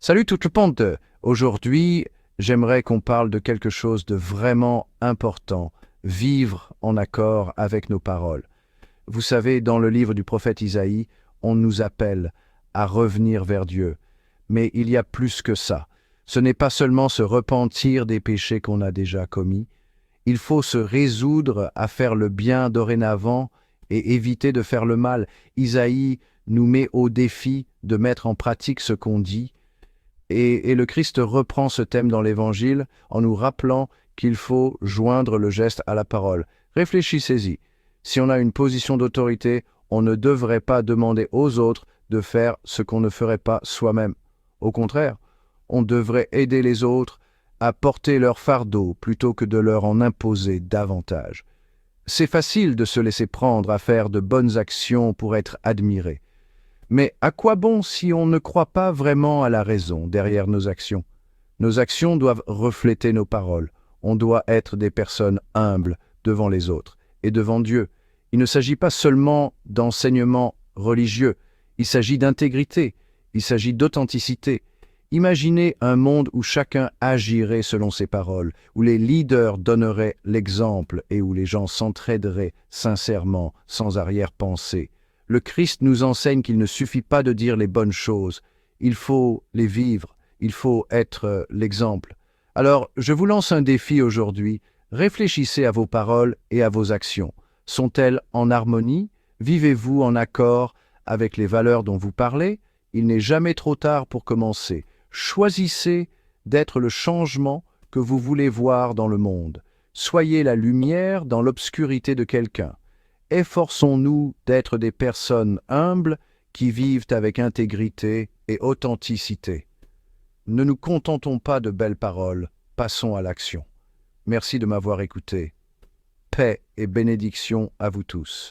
Salut toute le monde. Aujourd'hui, j'aimerais qu'on parle de quelque chose de vraiment important, vivre en accord avec nos paroles. Vous savez, dans le livre du prophète Isaïe, on nous appelle à revenir vers Dieu. Mais il y a plus que ça. Ce n'est pas seulement se repentir des péchés qu'on a déjà commis, il faut se résoudre à faire le bien dorénavant et éviter de faire le mal. Isaïe nous met au défi de mettre en pratique ce qu'on dit, et le Christ reprend ce thème dans l'Évangile en nous rappelant qu'il faut joindre le geste à la parole. Réfléchissez-y. Si on a une position d'autorité, on ne devrait pas demander aux autres de faire ce qu'on ne ferait pas soi-même. Au contraire, on devrait aider les autres à porter leur fardeau plutôt que de leur en imposer davantage. C'est facile de se laisser prendre à faire de bonnes actions pour être admiré. Mais à quoi bon si on ne croit pas vraiment à la raison derrière nos actions? Nos actions doivent refléter nos paroles. On doit être des personnes humbles devant les autres et devant Dieu. Il ne s'agit pas seulement d'enseignement religieux, il s'agit d'intégrité, il s'agit d'authenticité. Imaginez un monde où chacun agirait selon ses paroles, où les leaders donneraient l'exemple et où les gens s'entraideraient sincèrement, sans arrière-pensée. Le Christ nous enseigne qu'il ne suffit pas de dire les bonnes choses, il faut les vivre, il faut être l'exemple. Alors, je vous lance un défi aujourd'hui. Réfléchissez à vos paroles et à vos actions. Sont-elles en harmonie? Vivez-vous en accord avec les valeurs dont vous parlez? Il n'est jamais trop tard pour commencer. Choisissez d'être le changement que vous voulez voir dans le monde. Soyez la lumière dans l'obscurité de quelqu'un. Efforçons-nous d'être des personnes humbles qui vivent avec intégrité et authenticité. Ne nous contentons pas de belles paroles, passons à l'action. Merci de m'avoir écouté. Paix et bénédiction à vous tous.